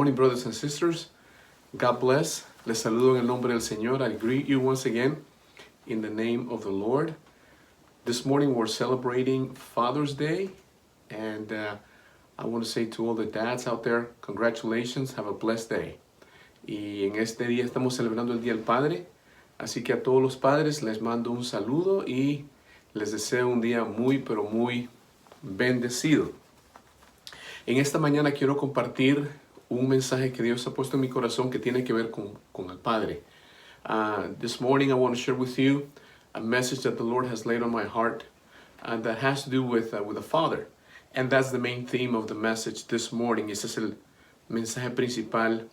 morning, brothers and sisters. God bless. Les saludo en el nombre del Señor. I greet you once again in the name of the Lord. This morning we're celebrating Father's Day, and I want to say to all the dads out there, congratulations, have a blessed day. Y en este día estamos celebrando el Día del Padre, así que a todos los padres les mando un saludo y les deseo un día muy, pero muy bendecido. En esta mañana quiero compartir un mensaje que Dios ha puesto en mi corazón que tiene que ver con el Padre. This morning I want to share with you a message that the Lord has laid on my heart that has to do with the Father. And that's the main theme of the message this morning. Ese es el mensaje principal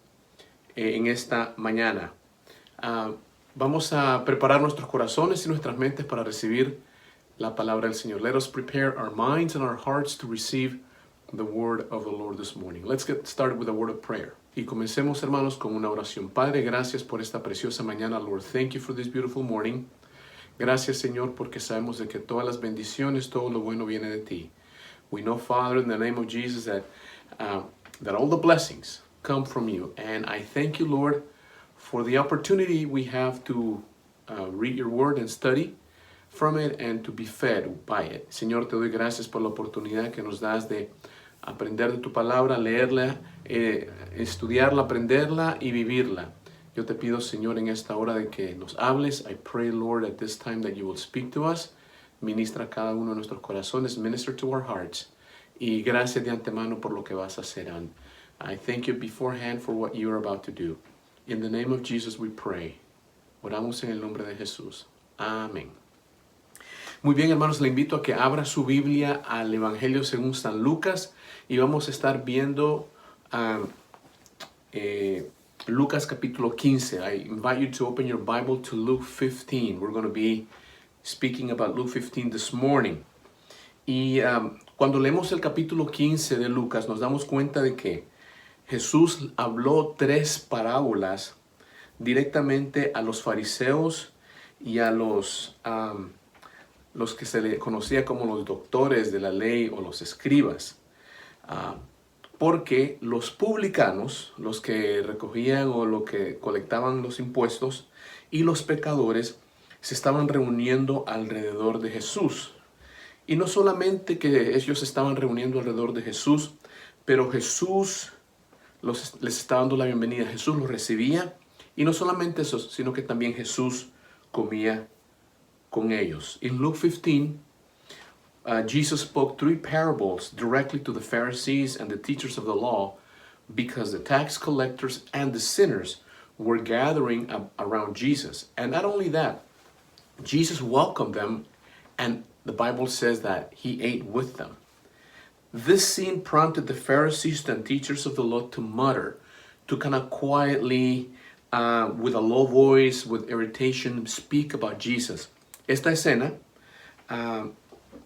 en esta mañana. Vamos a preparar nuestros corazones y nuestras mentes para recibir la palabra del Señor. Let us prepare our minds and our hearts to receive the word of the Lord this morning. Let's get started with a word of prayer. Y comencemos, hermanos, con una oración. Padre, gracias por esta preciosa mañana, Lord. Thank you for this beautiful morning. Gracias, Señor, porque sabemos de que todas las bendiciones, todo lo bueno viene de ti. We know, Father, in the name of Jesus, that all the blessings come from you. And I thank you, Lord, for the opportunity we have to read your word and study from it and to be fed by it. Señor, te doy gracias por la oportunidad que nos das de aprender de tu palabra, leerla, estudiarla, aprenderla y vivirla. Yo te pido, Señor, en esta hora de que nos hables. I pray, Lord, at this time that you will speak to us. Ministra a cada uno de nuestros corazones. Minister to our hearts. Y gracias de antemano por lo que vas a hacer. And I thank you beforehand for what you are about to do. In the name of Jesus we pray. Oramos en el nombre de Jesús. Amén. Muy bien, hermanos, le invito a que abra su Biblia al Evangelio según San Lucas y vamos a estar viendo Lucas capítulo 15. I invite you to open your Bible to Luke 15. We're going to be speaking about Luke 15 this morning. Y cuando leemos el capítulo 15 de Lucas nos damos cuenta de que Jesús habló 3 parábolas directamente a los fariseos y a los que se le conocía como los doctores de la ley o los escribas. Porque los publicanos, los que recogían o los que colectaban los impuestos, y los pecadores se estaban reuniendo alrededor de Jesús. Y no solamente que ellos se estaban reuniendo alrededor de Jesús, pero Jesús les estaba dando la bienvenida. Jesús los recibía. Y no solamente eso, sino que también Jesús comía con ellos. In Luke 15, Jesus spoke 3 parables directly to the Pharisees and the teachers of the law because the tax collectors and the sinners were gathering around Jesus. And not only that, Jesus welcomed them, and the Bible says that he ate with them. This scene prompted the Pharisees and teachers of the law to mutter, to kind of quietly, with a low voice, with irritation, speak about Jesus. Esta escena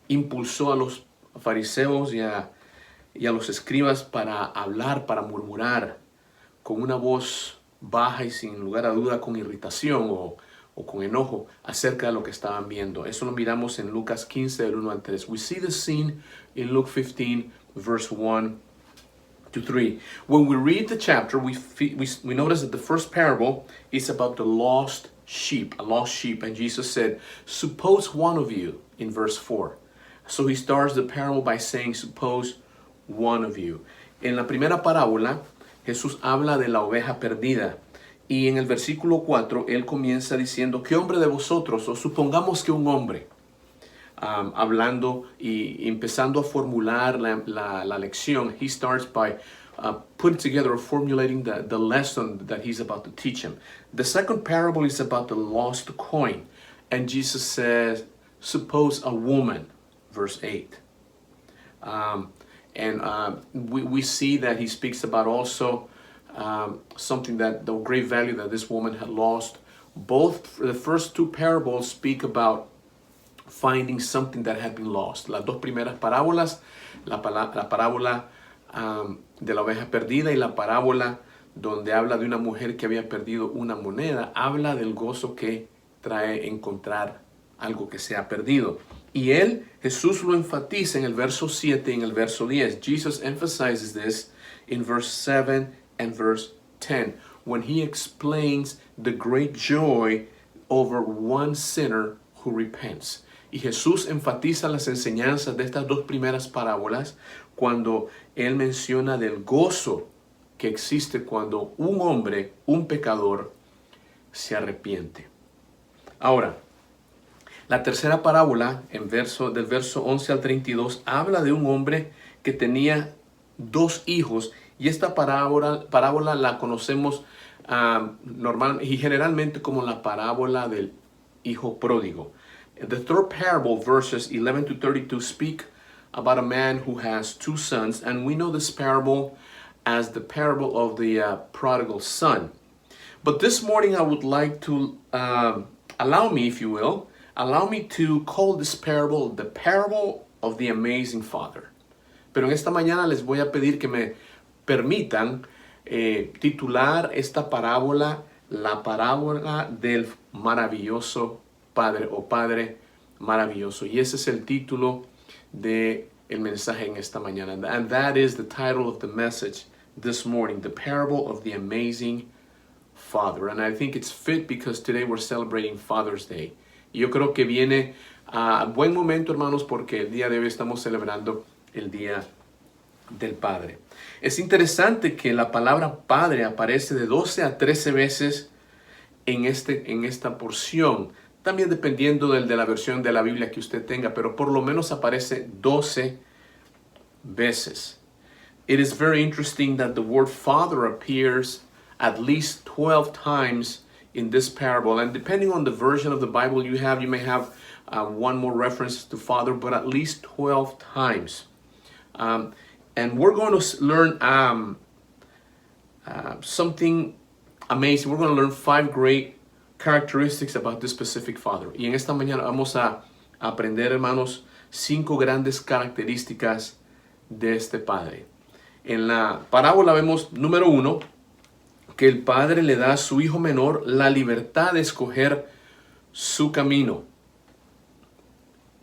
impulsó a los fariseos y a los escribas para hablar, para murmurar con una voz baja y sin lugar a duda con irritación o con enojo acerca de lo que estaban viendo. Eso lo miramos en Lucas 15 del 1 al 3. We see the scene in Luke 15 verse 1 to 3. When we read the chapter, we notice that the first parable is about the lost sheep, a lost sheep. And Jesus said, suppose one of you, in verse 4. So he starts the parable by saying, suppose one of you. En la primera parábola, Jesús habla de la oveja perdida. Y en el versículo 4, él comienza diciendo, ¿qué hombre de vosotros? O supongamos que un hombre, hablando y empezando a formular la lección, he starts by putting together or formulating the lesson that he's about to teach him. The second parable is about the lost coin. And Jesus says, suppose a woman, verse 8. We see that he speaks about also something that the great value that this woman had lost. Both the first 2 parables speak about finding something that had been lost. Las 2 primeras parábolas, la parábola de la oveja perdida y la parábola donde habla de una mujer que había perdido una moneda, habla del gozo que trae encontrar algo que se ha perdido. Y Jesús lo enfatiza en el verso 7 y en el verso 10. Jesus emphasizes this in verse 7 and verse 10, when he explains the great joy over one sinner who repents. Y Jesús enfatiza las enseñanzas de estas dos primeras parábolas cuando él menciona del gozo que existe cuando un hombre, un pecador, se arrepiente. Ahora, la tercera parábola, del verso 11 al 32, habla de un hombre que tenía dos hijos, y esta parábola la conocemos normal y generalmente como la parábola del hijo pródigo. The third parable, verses 11 to 32, speak about a man who has two sons, and we know this parable as the parable of the prodigal son. But this morning I would like to allow me to call this parable the parable of the amazing father. Pero en esta mañana les voy a pedir que me permitan titular esta parábola la parábola del maravilloso Padre o Padre maravilloso. Y ese es el título de el mensaje en esta mañana. And that is the title of the message this morning, the parable of the amazing Father. And I think it's fit because today we're celebrating Father's Day. Y yo creo que viene a buen momento, hermanos, porque el día de hoy estamos celebrando el Día del Padre. Es interesante que la palabra Padre aparece de 12 a 13 veces en esta porción. También dependiendo de la versión de la Biblia que usted tenga, pero por lo menos aparece 12 veces. It is very interesting that the word Father appears at least 12 times in this parable. And depending on the version of the Bible you may have one more reference to Father, but at least 12 times. And we're going to learn something amazing. We're going to learn 5 great characteristics about this specific Father. Y en esta mañana vamos a aprender, hermanos, 5 grandes características de este Padre. En la parábola vemos, número 1, que el Padre le da a su hijo menor la libertad de escoger su camino.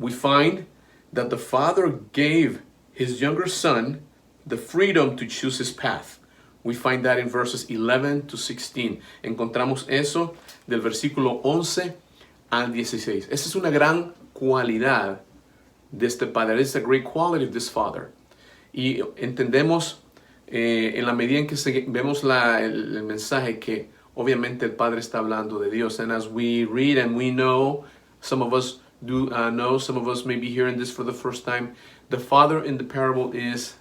We find that the Father gave his younger son the freedom to choose his path. We find that in verses 11 to 16. Encontramos eso del versículo 11 al 16. Esa es una gran cualidad de este Padre. It's a great quality of this Father. Y entendemos en la medida en que vemos el mensaje que obviamente el Padre está hablando de Dios. And as we read and we know, some of us do know, some of us may be hearing this for the first time, the Father in the parable is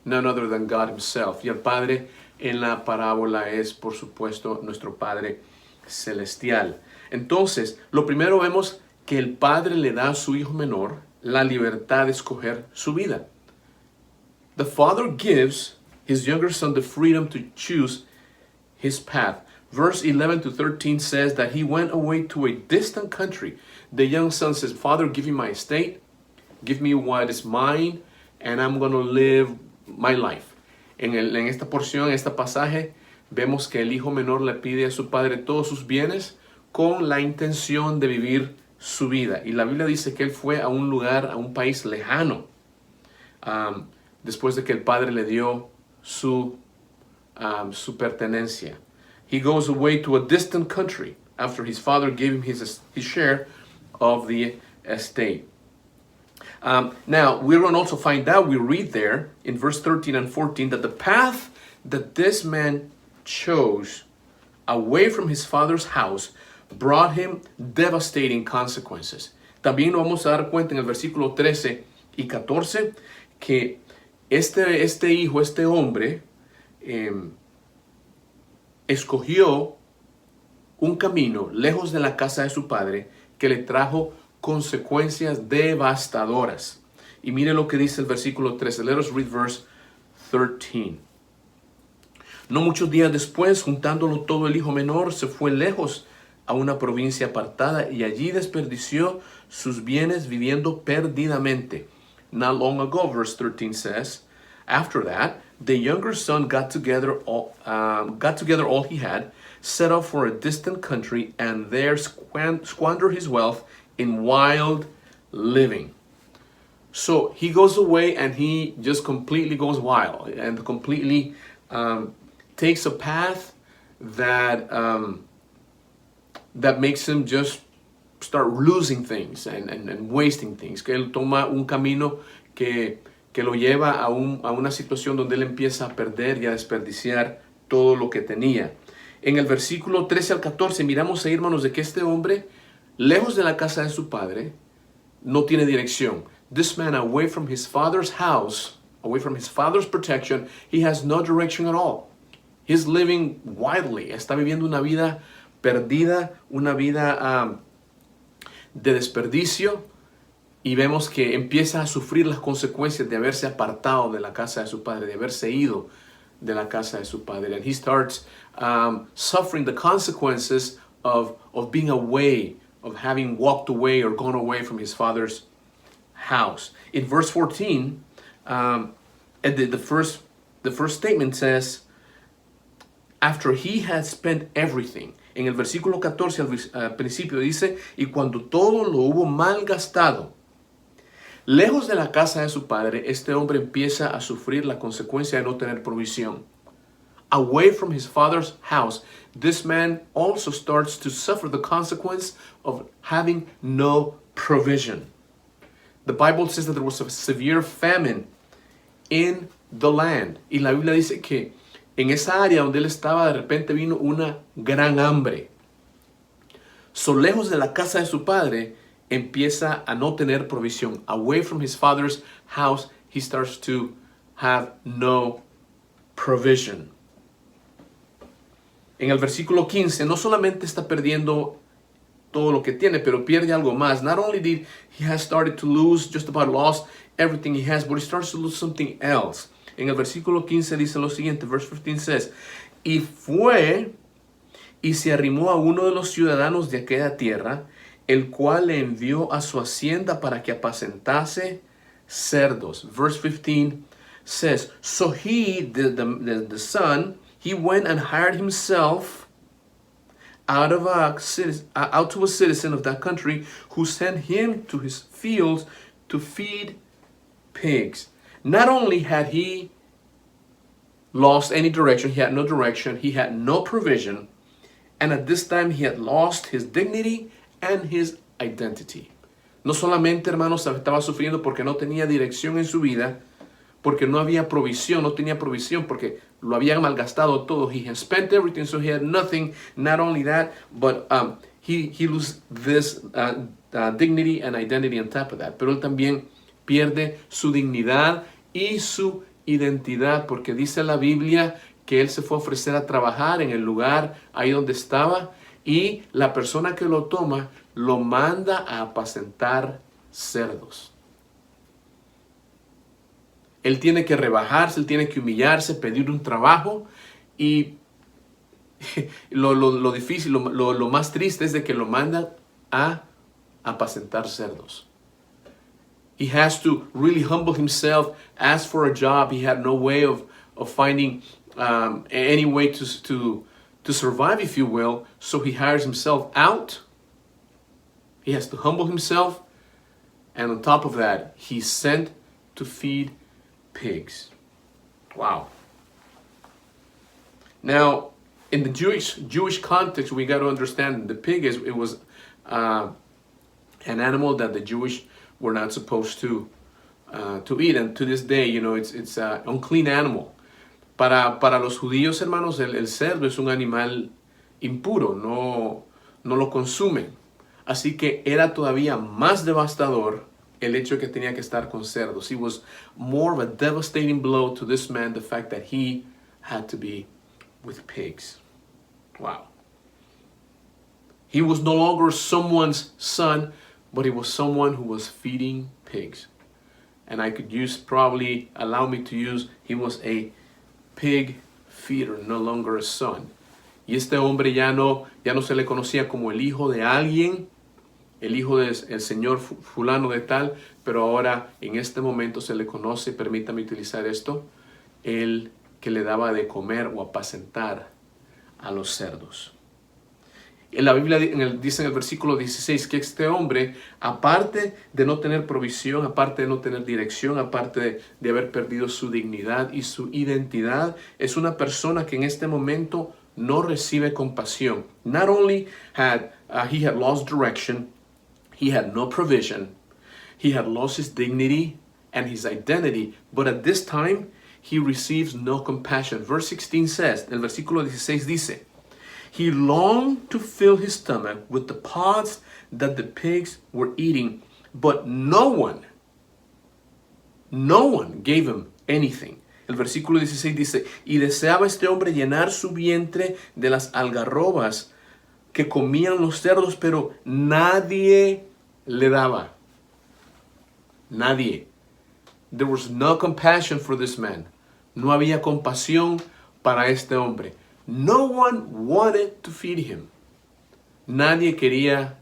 none other than God himself. Y el Padre en la parábola es, por supuesto, nuestro Padre celestial. Entonces, lo primero vemos que el Padre le da a su hijo menor la libertad de escoger su vida. The Father gives his younger son the freedom to choose his path. Verse 11 to 13 says that he went away to a distant country. The young son says, Father, give me my estate, give me what is mine, and I'm going to live my life. En esta porción, en este pasaje, vemos que el hijo menor le pide a su padre todos sus bienes con la intención de vivir su vida. Y la Biblia dice que él fue a un lugar, a un país lejano, después de que el padre le dio su pertenencia. He goes away to a distant country after his father gave him his share of the estate. Now, we're going to also find out, we read there in verse 13 and 14, that the path that this man chose away from his father's house brought him devastating consequences. También nos vamos a dar cuenta en el versículo 13 y 14 que este hijo, este hombre, escogió un camino lejos de la casa de su padre que le trajo consecuencias devastadoras. Y mire lo que dice el versículo 13. Let us read verse 13. No muchos días después, juntándolo todo, el hijo menor se fue lejos a una provincia apartada y allí desperdició sus bienes viviendo perdidamente. Not long ago, verse 13 says, after that, the younger son got together all he had, set off for a distant country, and there squandered his wealth in wild living. So he goes away and he just completely goes wild and completely takes a path that that makes him just start losing things and wasting things. Que él toma un camino que lo lleva a una situación donde él empieza a perder y a desperdiciar todo lo que tenía. En el versículo 13 al 14 miramos ahí, hermanos, de que este hombre, lejos de la casa de su padre, no tiene dirección. This man, away from his father's house, away from his father's protection, he has no direction at all. He's living wildly. Está viviendo una vida perdida, una vida de desperdicio, y vemos que empieza a sufrir las consecuencias de haberse apartado de la casa de su padre, de haberse ido de la casa de su padre. And he starts suffering the consequences of being away, of having walked away or gone away from his father's house. In verse 14, the first statement says, after he had spent everything. En el versículo 14 al principio dice, y cuando todo lo hubo malgastado, lejos de la casa de su padre, este hombre empieza a sufrir la consecuencia de no tener provisión. Away from his father's house, this man also starts to suffer the consequence of having no provision. The Bible says that there was a severe famine in the land. Y la Biblia dice que en esa área donde él estaba, de repente vino una gran hambre. So, lejos de la casa de su padre, empieza a no tener provisión. Away from his father's house, he starts to have no provision. En el versículo 15, no solamente está perdiendo todo lo que tiene, pero pierde algo más. Not only did he has started to lose, just about lost everything he has, but he starts to lose something else. En el versículo 15 dice lo siguiente, verse 15 says, y fue y se arrimó a uno de los ciudadanos de aquella tierra, el cual le envió a su hacienda para que apacentase cerdos. Verse 15 says, so he, the son, he went and hired himself out to a citizen of that country, who sent him to his fields to feed pigs. Not only had he lost any direction, he had no direction, he had no provision, and at this time he had lost his dignity and his identity. No solamente, hermanos, estaba sufriendo porque no tenía dirección en su vida, porque no había provisión, no tenía provisión, porque lo había malgastado todo. He had spent everything, so he had nothing. Not only that, but he loses this dignity and identity on top of that. Pero él también pierde su dignidad y su identidad, porque dice la Biblia que él se fue a ofrecer a trabajar en el lugar ahí donde estaba, y la persona que lo toma lo manda a apacentar cerdos. Él tiene que rebajarse, él tiene que humillarse, pedir un trabajo, y lo difícil, lo más triste es de que lo manda a apacentar cerdos. He has to really humble himself, ask for a job. He had no way of finding any way to survive, if you will. So he hires himself out. He has to humble himself. And on top of that, he's sent to feed pigs. Wow. Now, in the Jewish context, we got to understand the pig was an animal that the Jewish were not supposed to eat, and to this day, you know, it's an unclean animal. Para los judíos, hermanos, el cerdo es un animal impuro, no lo consumen. Así que era todavía más devastador el hecho que tenía que estar con cerdos. It was more of a devastating blow to this man, the fact that he had to be with pigs. Wow. He was no longer someone's son, but he was someone who was feeding pigs. And I could allow me to use, he was a pig feeder, no longer a son. Y este hombre ya no se le conocía como el hijo de alguien, el hijo del señor fulano de tal, pero ahora en este momento se le conoce, permítame utilizar esto, el que le daba de comer o apacentar a los cerdos. En la Biblia dice en el versículo 16 que este hombre, aparte de no tener provisión, aparte de no tener dirección, aparte de haber perdido su dignidad y su identidad, es una persona que en este momento no recibe compasión. Not only had he had lost direction, he had no provision, he had lost his dignity and his identity, but at this time he receives no compassion. Verse 16 says, el versículo 16 dice, he longed to fill his stomach with the pods that the pigs were eating, but no one gave him anything. El versículo 16 dice, y deseaba este hombre llenar su vientre de las algarrobas que comían los cerdos, pero nadie le daba. Nadie. There was no compassion for this man. No había compasión para este hombre. No one wanted to feed him. Nadie quería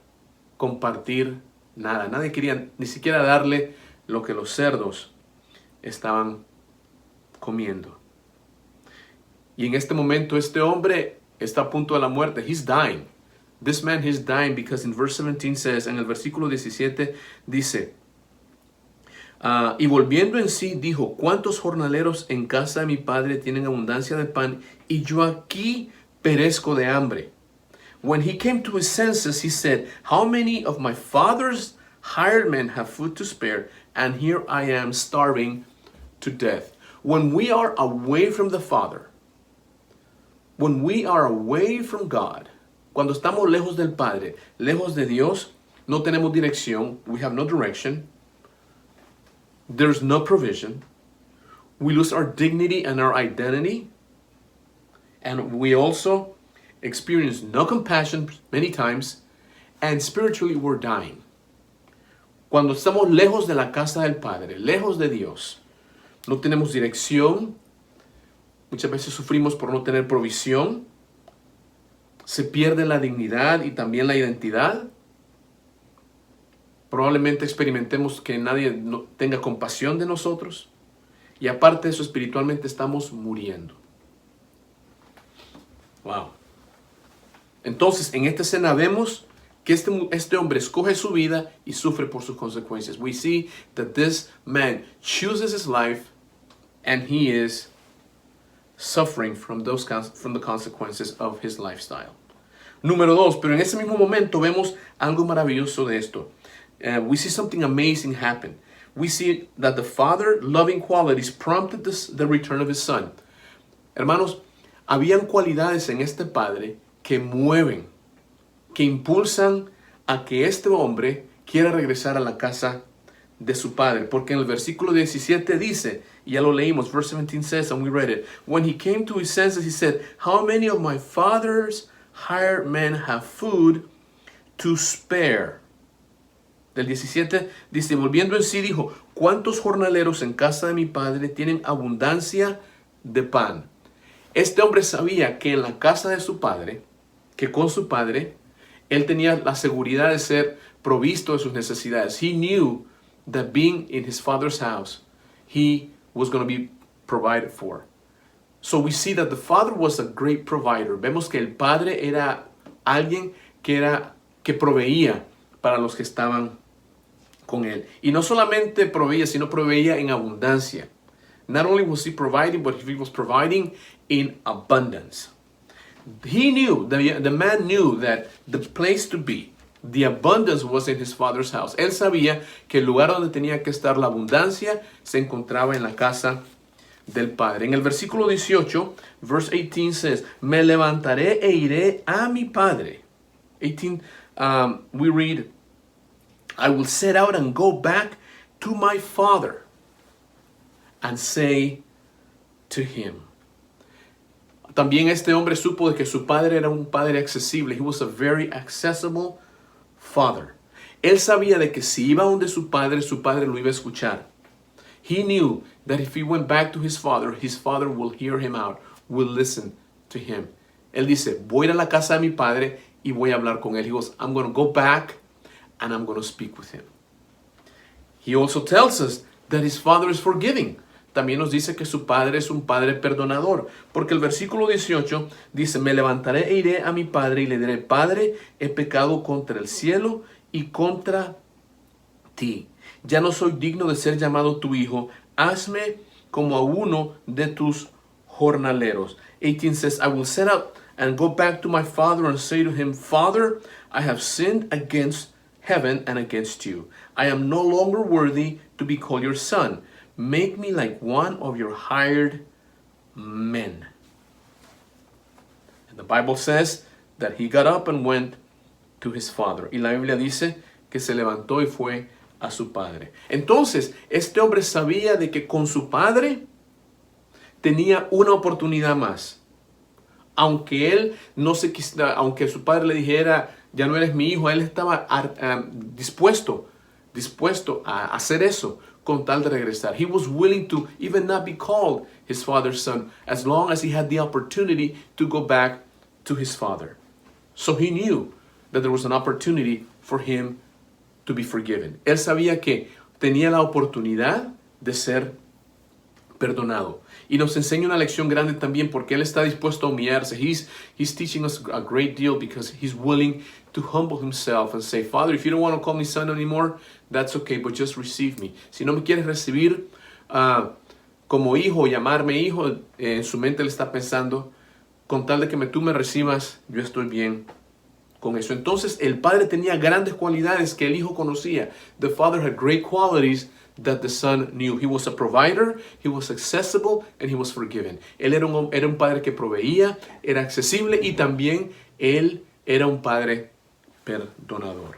compartir nada. Nadie quería ni siquiera darle lo que los cerdos estaban comiendo. Y en este momento este hombre está a punto de la muerte. He's dying. This man is dying because in verse 17 says, en el versículo 17 dice, y volviendo en sí dijo, ¿cuántos jornaleros en casa de mi padre tienen abundancia de pan y yo aquí perezco de hambre? When he came to his senses, he said, how many of my father's hired men have food to spare, and here I am starving to death? When we are away from the Father, when we are away from God, cuando estamos lejos del Padre, lejos de Dios, no tenemos dirección, we have no direction, there's no provision, we lose our dignity and our identity, and we also experience no compassion many times, and spiritually we're dying. Cuando estamos lejos de la casa del Padre, lejos de Dios, no tenemos dirección, muchas veces sufrimos por no tener provisión, se pierde la dignidad y también la identidad. Probablemente experimentemos que nadie tenga compasión de nosotros. Y aparte de eso, espiritualmente estamos muriendo. Wow. Entonces, en esta escena vemos que este hombre escoge su vida y sufre por sus consecuencias. We see that this man chooses his life and he is suffering from the consequences of his lifestyle. Número 2, pero en ese mismo momento vemos algo maravilloso de esto. We see something amazing happen. We see that the Father loving qualities prompted the return of his son. Hermanos, habían cualidades en este padre que mueven, que impulsan a que este hombre quiera regresar a la casa de su padre. Porque en el versículo 17 dice, y ya lo leímos, verse 17 says, and we read it, when he came to his senses, he said, how many of my father's hired men have food to spare? Del 17 dice, volviendo en sí dijo, ¿cuántos jornaleros en casa de mi padre tienen abundancia de pan? Este hombre sabía que en la casa de su padre, que con su padre, él tenía la seguridad de ser provisto de sus necesidades. He knew that being in his father's house, he was going to be provided for. So we see that the father was a great provider. Vemos que el padre era alguien que proveía para los que estaban con él. Y no solamente proveía, sino proveía en abundancia. Not only was he providing, but he was providing in abundance. He knew, the man knew that the place to be, the abundance was in his father's house. Él sabía que el lugar donde tenía que estar la abundancia se encontraba en la casa del Padre. En el versículo 18, verse 18 says, me levantaré e iré a mi Padre. 18, we read, I will set out and go back to my Father and say to him. También este hombre supo de que su padre era un padre accesible. He was a very accessible father. Él sabía de que si iba donde su padre lo iba a escuchar. He knew that if he went back to his father will hear him out, will listen to him. Él dice, voy a ir a la casa de mi padre y voy a hablar con él. He goes, I'm going to go back and I'm going to speak with him. He also tells us that his father is forgiving. también nos dice que su padre es un padre perdonador. Porque el versículo 18 dice, me levantaré e iré a mi padre y le diré, Padre, he pecado contra el cielo y contra ti. Ya no soy digno de ser llamado tu hijo. Hazme como a uno de tus jornaleros. 18 says, I will set out and go back to my father and say to him, Father, I have sinned against heaven and against you. I am no longer worthy to be called your son. Make me like one of your hired men. And the Bible says that he got up and went to his father. Y la Biblia dice que se levantó y fue a su padre. Entonces, este hombre sabía de que con su padre tenía una oportunidad más. Aunque él no se quisiera, aunque su padre le dijera, ya no eres mi hijo, él estaba dispuesto a hacer eso con tal de regresar. He was willing to even not be called his father's son as long as he had the opportunity to go back to his father. So he knew that there was an opportunity for him to be forgiven. Él sabía que tenía la oportunidad de ser perdonado. Y nos enseña una lección grande también porque él está dispuesto a humillarse. He's teaching us a great deal because he's willing to humble himself and say, Father, if you don't want to call me son anymore, that's okay, but just receive me. Si no me quieres recibir como hijo, llamarme hijo, en su mente él está pensando, con tal de que tú me recibas, yo estoy bien con eso. Entonces el padre tenía grandes cualidades que el hijo conocía. The father had great qualities that the son knew. He was a provider, he was accessible, and he was forgiven. Él era un padre que proveía, era accesible y también él era un padre perdonador.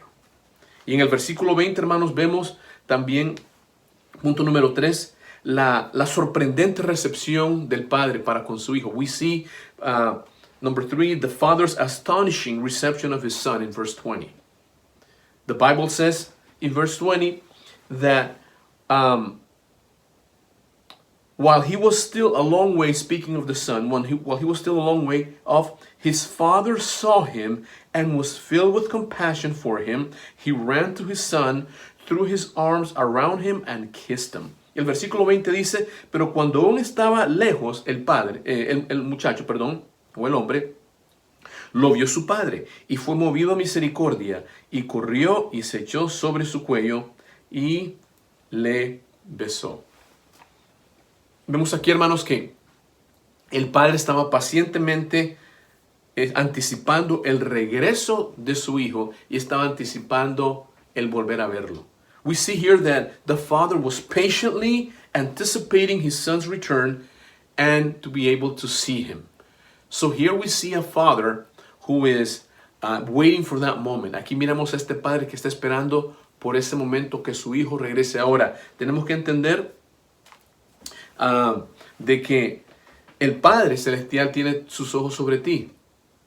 Y en el versículo 20, hermanos, vemos también, punto número 3, la sorprendente recepción del padre para con su hijo. We see, number 3, the father's astonishing reception of his son in verse 20. The Bible says in verse 20 that while he was still a long way, speaking of the son, while he was still a long way off, his father saw him and was filled with compassion for him. He ran to his son, threw his arms around him and kissed him. El versículo 20 dice, pero cuando aún estaba lejos el muchacho, o el hombre, lo vio su padre y fue movido a misericordia y corrió y se echó sobre su cuello y le besó. Vemos aquí, hermanos, que el padre estaba pacientemente anticipando el regreso de su hijo y estaba anticipando el volver a verlo. We see here that the father was patiently anticipating his son's return and to be able to see him. So here we see a father who is waiting for that moment. Aquí miramos a este padre que está esperando por ese momento que su hijo regrese. Ahora, tenemos que entender de que el Padre Celestial tiene sus ojos sobre ti.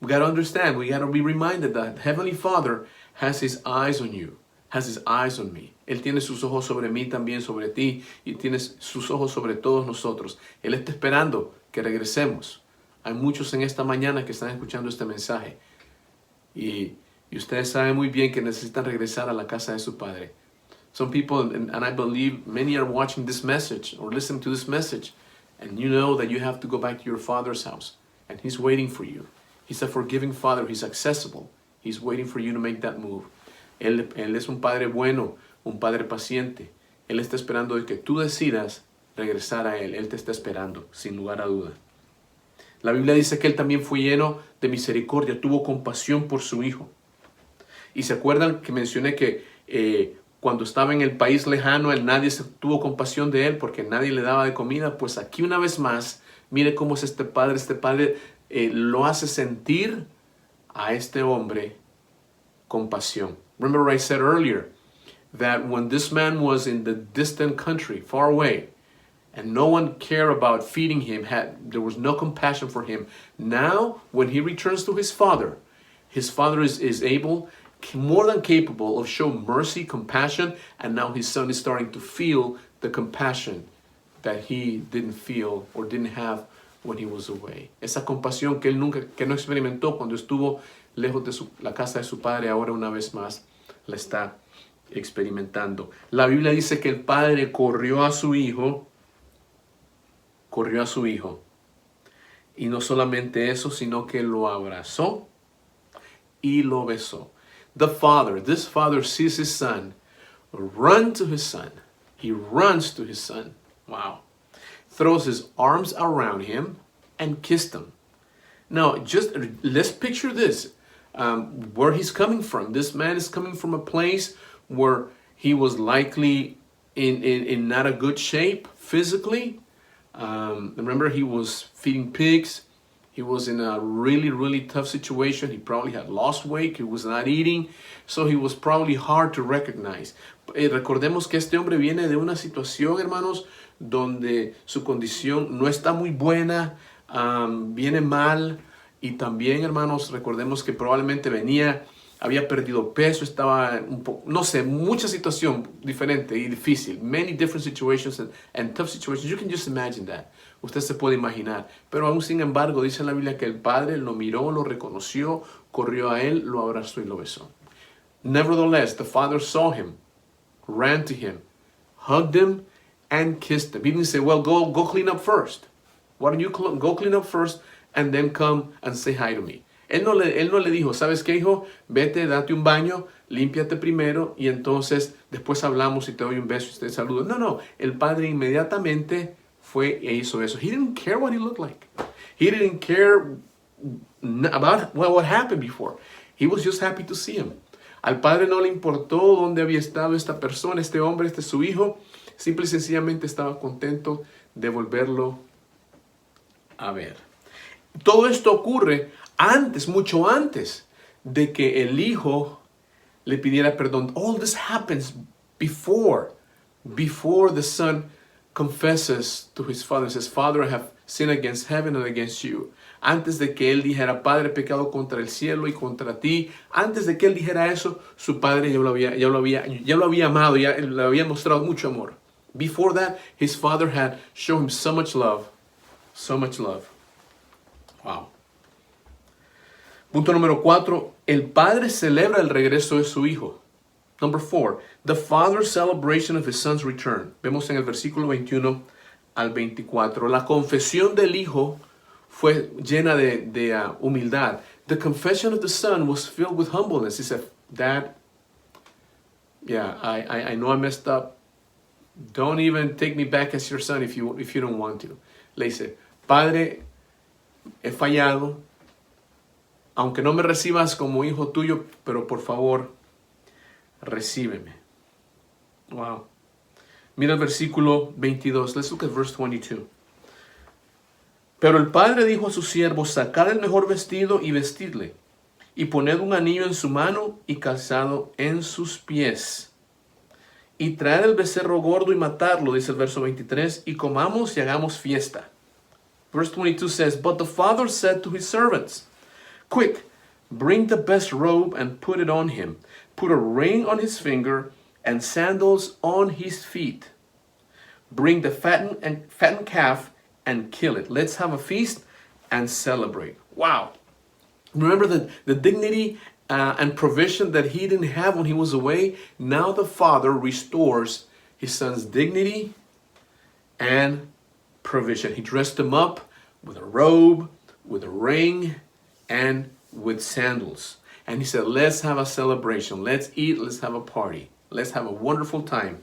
We got to understand, we got to be reminded that Heavenly Father has His eyes on you, has His eyes on me. Él tiene sus ojos sobre mí, también sobre ti, y tiene sus ojos sobre todos nosotros. Él está esperando que regresemos. Hay muchos en esta mañana que están escuchando este mensaje. Y ustedes saben muy bien que necesitan regresar a la casa de su Padre. Some people, and I believe many are watching this message or listening to this message, and you know that you have to go back to your Father's house, and He's waiting for you. He's a forgiving Father. He's accessible. He's waiting for you to make that move. Él es un Padre bueno, un Padre paciente. Él está esperando de que tú decidas regresar a Él. Él te está esperando, sin lugar a duda. La Biblia dice que Él también fue lleno de misericordia, tuvo compasión por su Hijo. Y se acuerdan que mencioné que cuando estaba en el país lejano, nadie tuvo compasión de Él porque nadie le daba de comida. Pues aquí una vez más, mire cómo es este Padre. Este Padre lo hace sentir a este hombre compasión. Remember I said earlier that when this man was in the distant country, far away, and no one cared about feeding him, there was no compassion for him. Now, when he returns to his father is able, more than capable of showing mercy, compassion, and now his son is starting to feel the compassion that he didn't feel or didn't have when he was away. Esa compasión que él no experimentó cuando estuvo lejos de la casa de su padre, ahora una vez más la está experimentando. La Biblia dice que el padre corrió a su hijo corrió a su hijo. Y no solamente eso, sino que lo abrazó y lo besó. This father sees his son, run to his son. He runs to his son. Wow. Throws his arms around him and kissed him. Now, let's picture this. Where he's coming from. This man is coming from a place where he was likely in not a good shape physically. Remember, he was feeding pigs. He was in a really, really tough situation. He probably had lost weight. He was not eating. So he was probably hard to recognize. Recordemos que este hombre viene de una situación, hermanos, donde su condición no está muy buena, viene mal. Y también, hermanos, recordemos que probablemente había perdido peso, estaba un poco, no sé, mucha situación diferente y difícil. Many different situations and tough situations. You can just imagine that. Usted se puede imaginar. Pero aún sin embargo, dice en la Biblia que el padre lo miró, lo reconoció, corrió a él, lo abrazó y lo besó. Nevertheless, the father saw him, ran to him, hugged him, and kissed him. He didn't say, well, go clean up first. Why don't you go clean up first and then come and say hi to me? Él no le dijo, ¿sabes qué, hijo? Vete, date un baño, límpiate primero y entonces después hablamos y te doy un beso y te saludo. No. El padre inmediatamente fue e hizo eso. He didn't care what he looked like. He didn't care about what happened before. He was just happy to see him. Al padre no le importó dónde había estado esta persona, este hombre, su hijo. Simple y sencillamente estaba contento de volverlo a ver. Todo esto ocurre mucho antes de que el hijo le pidiera perdón. All this happens before the son confesses to his father and says, Father, I have sinned against heaven and against you. Antes de que él dijera, Padre, he pecado contra el cielo y contra ti. Antes de que él dijera eso, su padre ya lo había amado, ya le había mostrado mucho amor. Before that, his father had shown him so much love. So much love. Wow. Punto número 4. El padre celebra el regreso de su hijo. Number 4. The father's celebration of his son's return. Vemos en el versículo 21 al 24. La confesión del hijo fue llena de humildad. The confession of the son was filled with humbleness. He said, Dad, yeah, I know I messed up. Don't even take me back as your son if you don't want to. Le dice, Padre, he fallado. Aunque no me recibas como hijo tuyo, pero por favor, recíbeme. Wow. Mira el versículo 22. Let's look at verse 22. Pero el padre dijo a sus siervos, sacad el mejor vestido y vestidle, y poned un anillo en su mano y calzado en sus pies. Y traed el becerro gordo y matadlo, dice el verso 23, y comamos y hagamos fiesta. Verse 22 says, But the father said to his servants, Quick, bring the best robe and put it on him. Put a ring on his finger and sandals on his feet. Bring the fattened calf and kill it. Let's have a feast and celebrate. Wow. Remember the dignity and provision that he didn't have when he was away? Now the father restores his son's dignity and provision. He dressed him up with a robe, with a ring, and with sandals. And he said, let's have a celebration. Let's eat, let's have a party. Let's have a wonderful time.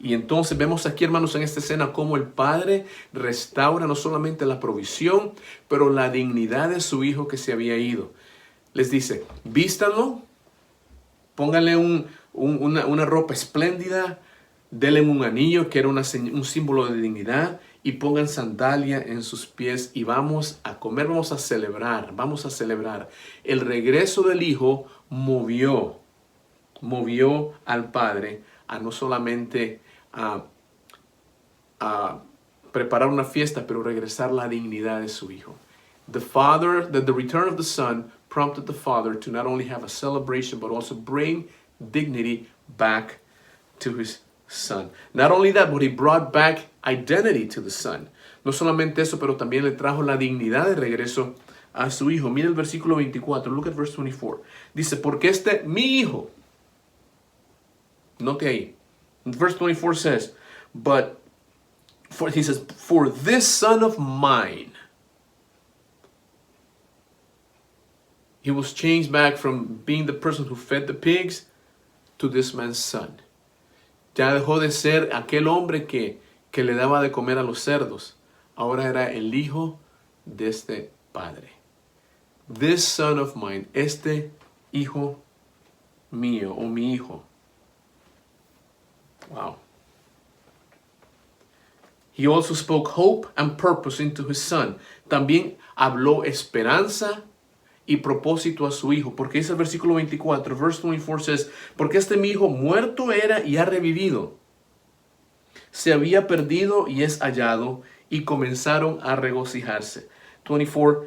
Y entonces vemos aquí, hermanos, en esta escena cómo el padre restaura no solamente la provisión, pero la dignidad de su hijo que se había ido. Les dice, vístanlo, pónganle una ropa espléndida, denle un anillo que era un símbolo de dignidad, y pongan sandalia en sus pies y vamos a comer, vamos a celebrar. El regreso del hijo movió al padre a no solamente a preparar una fiesta, pero regresar la dignidad de su hijo. The return of the son prompted the father to not only have a celebration, but also bring dignity back to his son. Not only that, but he brought back identity to the son. No solamente eso, pero también le trajo la dignidad de regreso a su hijo. Mira el versículo 24. Look at verse 24. Dice, porque mi hijo. Note ahí. Verse 24 says, but he says, for this son of mine. He was changed back from being the person who fed the pigs to this man's son. Ya dejó de ser aquel hombre que le daba de comer a los cerdos. Ahora era el hijo de este padre. This son of mine, este hijo mío o mi hijo. Wow. He also spoke hope and purpose into his son. También habló esperanza y propósito a su hijo. Porque dice el versículo 24, verse 24 says, porque este mi hijo muerto era y ha revivido. Se había perdido y es hallado, y comenzaron a regocijarse. 24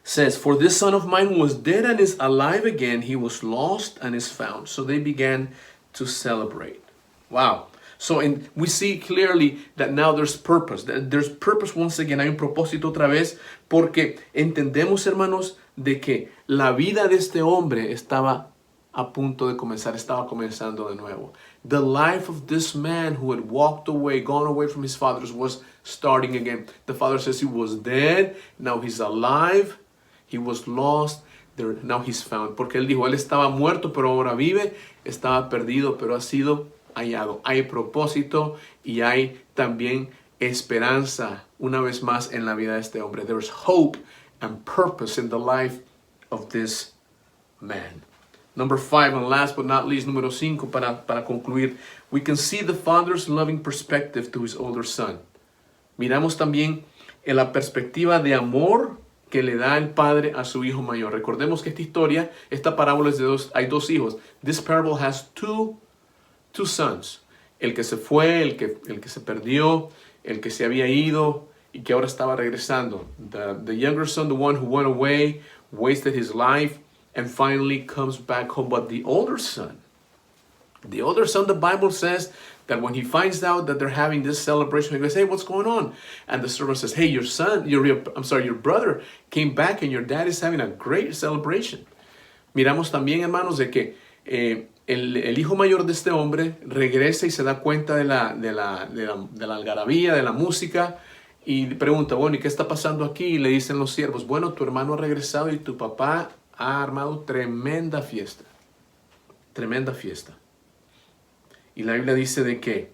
says, for this son of mine was dead and is alive again. He was lost and is found. So they began to celebrate. Wow. So we see clearly that now there's purpose. There's purpose once again. Hay un propósito otra vez, porque entendemos, hermanos, de que la vida de este hombre estaba a punto de comenzar, estaba comenzando de nuevo. The life of this man who had walked away, gone away from his fathers, was starting again. The father says he was dead, now he's alive. He was lost, now he's found. Porque él dijo, él estaba muerto, pero ahora vive. Estaba perdido, pero ha sido hallado. Hay propósito y hay también esperanza una vez más en la vida de este hombre. There is hope and purpose in the life of this man. Number 5, and last but not least, número 5, para concluir, we can see the father's loving perspective to his older son. Miramos también en la perspectiva de amor que le da el padre a su hijo mayor. Recordemos que esta historia, esta parábola es de hay dos hijos. This parable has two sons. El que se fue, el que se perdió, el que se había ido y que ahora estaba regresando. The younger son, the one who went away, wasted his life, and finally comes back home. But the older son, the Bible says that when he finds out that they're having this celebration, he goes, hey, what's going on? And the servant says, hey, your brother came back and your dad is having a great celebration. Miramos también, hermanos, de que el hijo mayor de este hombre regresa y se da cuenta de la algarabía, de la música, y pregunta, bueno, ¿y qué está pasando aquí? Y le dicen los siervos, bueno, tu hermano ha regresado y tu papá ha armado tremenda fiesta. Tremenda fiesta. Y la Biblia dice de que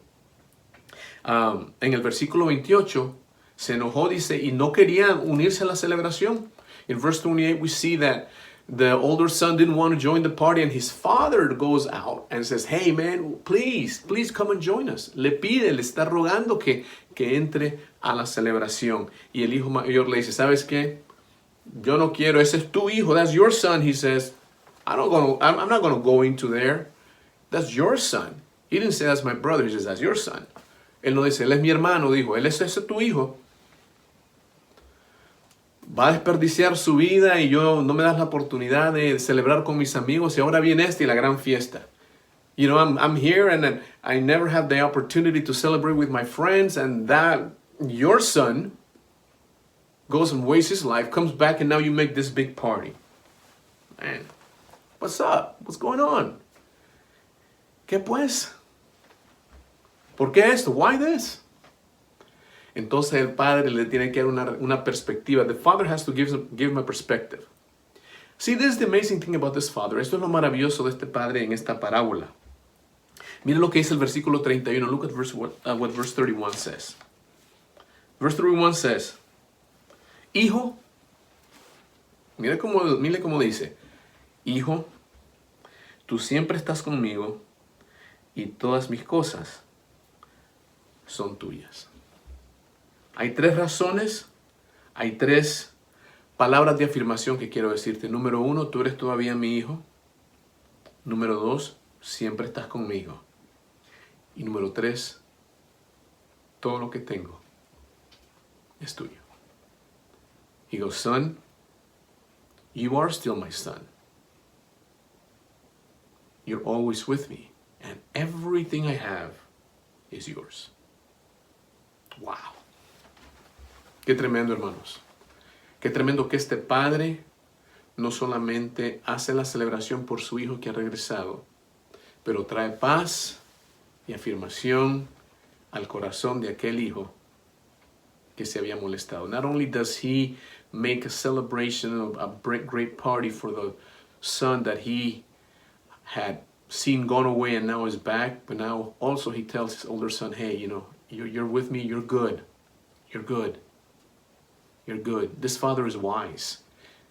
en el versículo 28 se enojó, dice, y no quería unirse a la celebración. In verse 28 we see that the older son didn't want to join the party, and his father goes out and says, hey man, please come and join us. Le pide, le está rogando que entre a la celebración. Y el hijo mayor le dice, ¿sabes qué? Yo no quiero, ese es tu hijo, that's your son. He says, I'm not going to go into there. That's your son. He didn't say that's my brother, he says that's your son. Él no dice, él es mi hermano, dijo, él es ese tu hijo. Va a desperdiciar su vida y yo no me das la oportunidad de celebrar con mis amigos, y ahora viene y la gran fiesta. You know, I'm here and I never have the opportunity to celebrate with my friends, and that your son goes and wastes his life, comes back, and now you make this big party. Man, what's up? What's going on? ¿Qué pues? ¿Por qué esto? Why this? Entonces el padre le tiene que dar una perspectiva. The father has to give him a perspective. See, this is the amazing thing about this father. Esto es lo maravilloso de este padre en esta parábola. Mira lo que dice el versículo 31. Look at what verse 31 says. Verse 31 says, hijo, mire cómo dice, hijo, tú siempre estás conmigo y todas mis cosas son tuyas. Hay 3 razones, hay 3 palabras de afirmación que quiero decirte. Número 1, tú eres todavía mi hijo. Número 2, siempre estás conmigo. Y número 3, todo lo que tengo es tuyo. He goes, son, you are still my son. You're always with me. And everything I have is yours. Wow. Qué tremendo, hermanos. Qué tremendo que este padre no solamente hace la celebración por su hijo que ha regresado, pero trae paz y afirmación al corazón de aquel hijo que se había molestado. Not only does he make a celebration, a great party for the son that he had seen gone away and now is back, but now also he tells his older son, hey, you know, you're with me, you're good. You're good. You're good. This father is wise.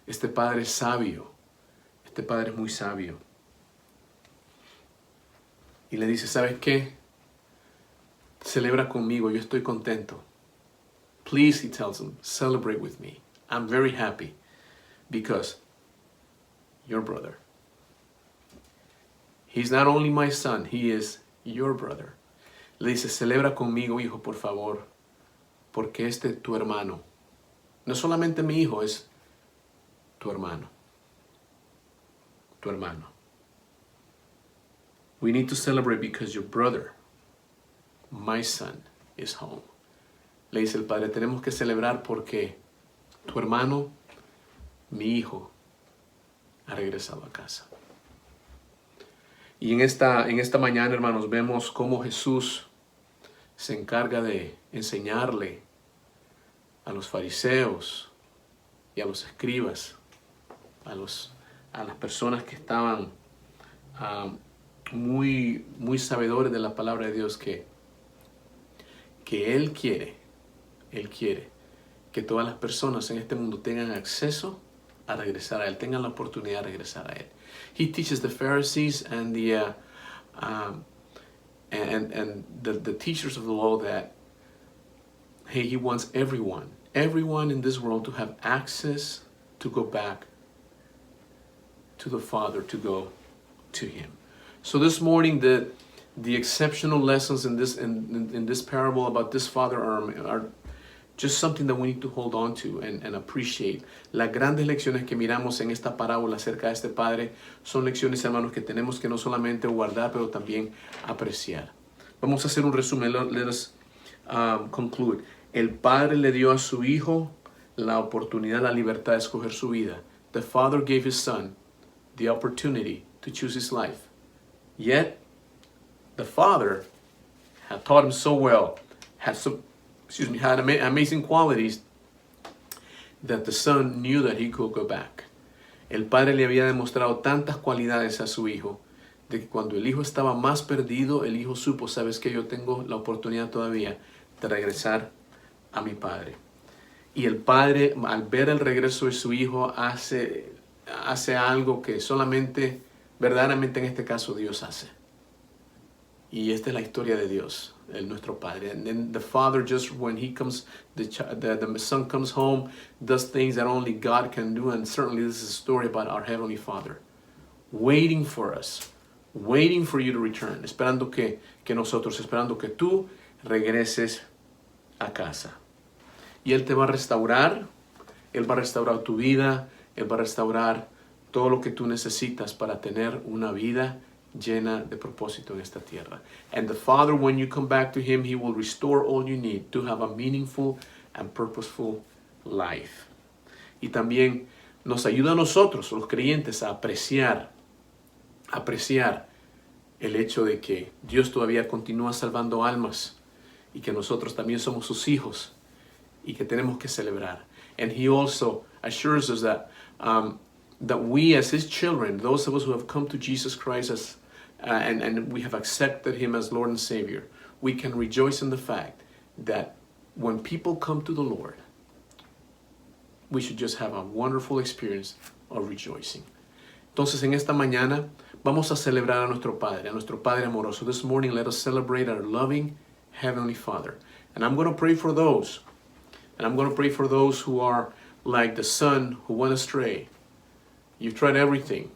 Este padre es sabio. Este padre es muy sabio. Y le dice, ¿sabes qué? Celebra conmigo, yo estoy contento. Please, he tells him, celebrate with me. I'm very happy because your brother. He's not only my son, he is your brother. Le dice, celebra conmigo, hijo, por favor, porque este tu hermano. No solamente mi hijo, es tu hermano. Tu hermano. We need to celebrate because your brother, my son, is home. Le dice el padre, tenemos que celebrar porque tu hermano, mi hijo, ha regresado a casa. Y en esta mañana, hermanos, vemos cómo Jesús se encarga de enseñarle a los fariseos y a los escribas, a las personas que estaban muy sabedores de la palabra de Dios, que Él quiere que todas las personas en este mundo tengan acceso a regresar a Él, tengan la oportunidad de regresar a Él. He teaches the Pharisees and the teachers of the law that, hey, he wants everyone in this world to have access to go back to the Father, to go to Him. So this morning, the exceptional lessons in this parable about this father are just something that we need to hold on to and appreciate. Las grandes lecciones que miramos en esta parábola acerca de este padre son lecciones, hermanos, que tenemos que no solamente guardar, pero también apreciar. Vamos a hacer un resumen. Let us conclude. El padre le dio a su hijo la oportunidad, la libertad de escoger su vida. The father gave his son the opportunity to choose his life. Yet, the father had taught him so well, had amazing qualities, that the son knew that he could go back. El padre le había demostrado tantas cualidades a su hijo, de que cuando el hijo estaba más perdido, el hijo supo, sabes que yo tengo la oportunidad todavía de regresar a mi padre. Y el padre, al ver el regreso de su hijo, hace algo que solamente, verdaderamente en este caso, Dios hace. Y esta es la historia de Dios, nuestro Padre. And then the Father, just when he comes, the Son comes home, does things that only God can do. And certainly this is a story about our Heavenly Father, waiting for us, waiting for you to return, esperando que tú regreses a casa. Y Él te va a restaurar, Él va a restaurar tu vida, Él va a restaurar todo lo que tú necesitas para tener una vida llena de propósito en esta tierra. And the Father, when you come back to Him, He will restore all you need to have a meaningful and purposeful life. Y también nos ayuda a nosotros, los creyentes, a apreciar el hecho de que Dios todavía continúa salvando almas y que nosotros también somos sus hijos y que tenemos que celebrar. And He also assures us that we as His children, those of us who have come to Jesus Christ and we have accepted Him as Lord and Savior, we can rejoice in the fact that when people come to the Lord, we should just have a wonderful experience of rejoicing. Entonces, en esta mañana vamos a celebrar a nuestro Padre amoroso. This morning, let us celebrate our loving Heavenly Father. And I'm going to pray for those. And I'm going to pray for those who are like the son who went astray. You've tried everything.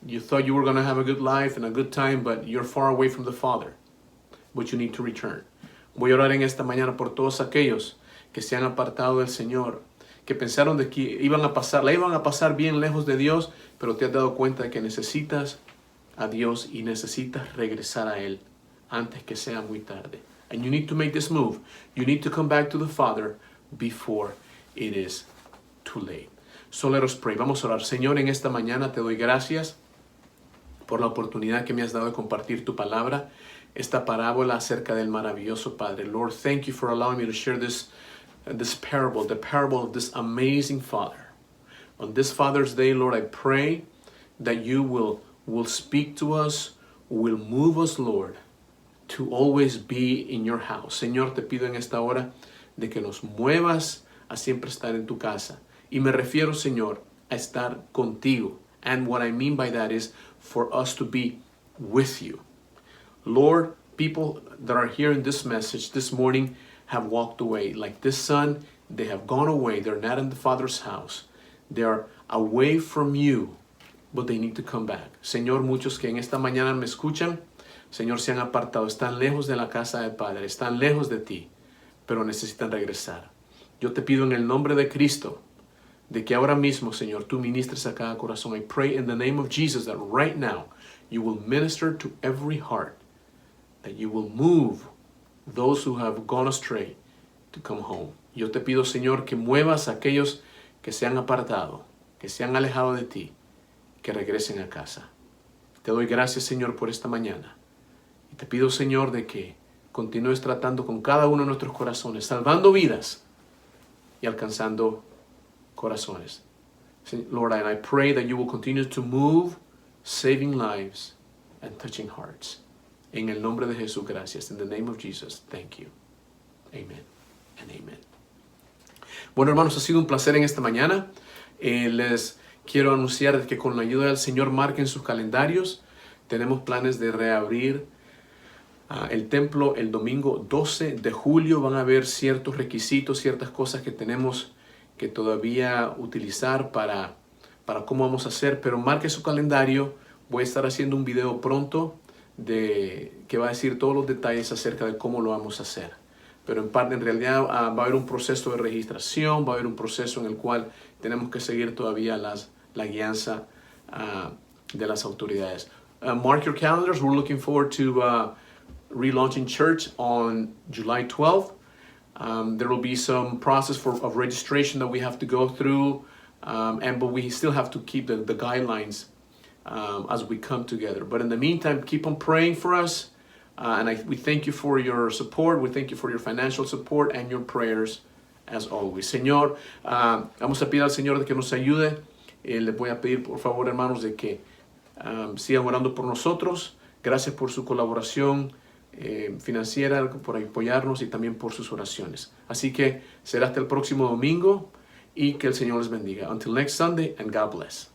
You thought you were going to have a good life and a good time, but you're far away from the Father. But you need to return. Voy a orar en esta mañana por todos aquellos que se han apartado del Señor, que pensaron de que la iban a pasar bien lejos de Dios, pero te has dado cuenta de que necesitas a Dios y necesitas regresar a Él antes que sea muy tarde. And you need to make this move. You need to come back to the Father before it is too late. So let us pray. Vamos a orar. Señor, en esta mañana te doy gracias por la oportunidad que me has dado de compartir tu palabra. esta parábola acerca del maravilloso Padre. Lord, thank you for allowing me to share this parable, the parable of this amazing Father. On this Father's Day, Lord, I pray that you will speak to us, will move us, Lord, to always be in your house. Señor, te pido en esta hora de que nos muevas a siempre estar en tu casa. Y me refiero, Señor, a estar contigo. And what I mean by that is for us to be with you. Lord, people that are hearing this message this morning have walked away. Like this son, they have gone away. They're not in the Father's house. They are away from you, but they need to come back. Señor, muchos que en esta mañana me escuchan, Señor, se han apartado, están lejos de la casa del Padre, están lejos de ti, pero necesitan regresar. Yo te pido en el nombre de Cristo, de que ahora mismo, Señor, tú ministres a cada corazón. I pray in the name of Jesus that right now you will minister to every heart, that you will move those who have gone astray to come home. Yo te pido, Señor, que muevas a aquellos que se han apartado, que se han alejado de ti, que regresen a casa. Te doy gracias, Señor, por esta mañana. Y te pido, Señor, de que continúes tratando con cada uno de nuestros corazones, salvando vidas y alcanzando corazones. Lord, and I pray that you will continue to move, saving lives and touching hearts. En el nombre de Jesús, gracias. In the name of Jesus, thank you. Amen and amen. Bueno, hermanos, ha sido un placer en esta mañana. Les quiero anunciar que con la ayuda del Señor marquen sus calendarios. Tenemos planes de reabrir el templo el domingo 12 de julio. Van a haber ciertos requisitos, ciertas cosas que tenemos que todavía utilizar para cómo vamos a hacer. Pero marque su calendario. Voy a estar haciendo un video pronto que va a decir todos los detalles acerca de cómo lo vamos a hacer. Pero en realidad va a haber un proceso de registración, va a haber un proceso en el cual tenemos que seguir todavía la guianza de las autoridades. Mark your calendars. We're looking forward to relaunching church on July 12th. There will be some process of registration that we have to go through, but we still have to keep the guidelines as we come together. But in the meantime, keep on praying for us. We thank you for your support. We thank you for your financial support and your prayers as always. Señor, vamos a pedir al Señor de que nos ayude. Les voy a pedir, por favor, hermanos, de que sigan orando por nosotros. Gracias por su colaboración financiera, por apoyarnos y también por sus oraciones. Así que será hasta el próximo domingo y que el Señor les bendiga. Until next Sunday, and God bless.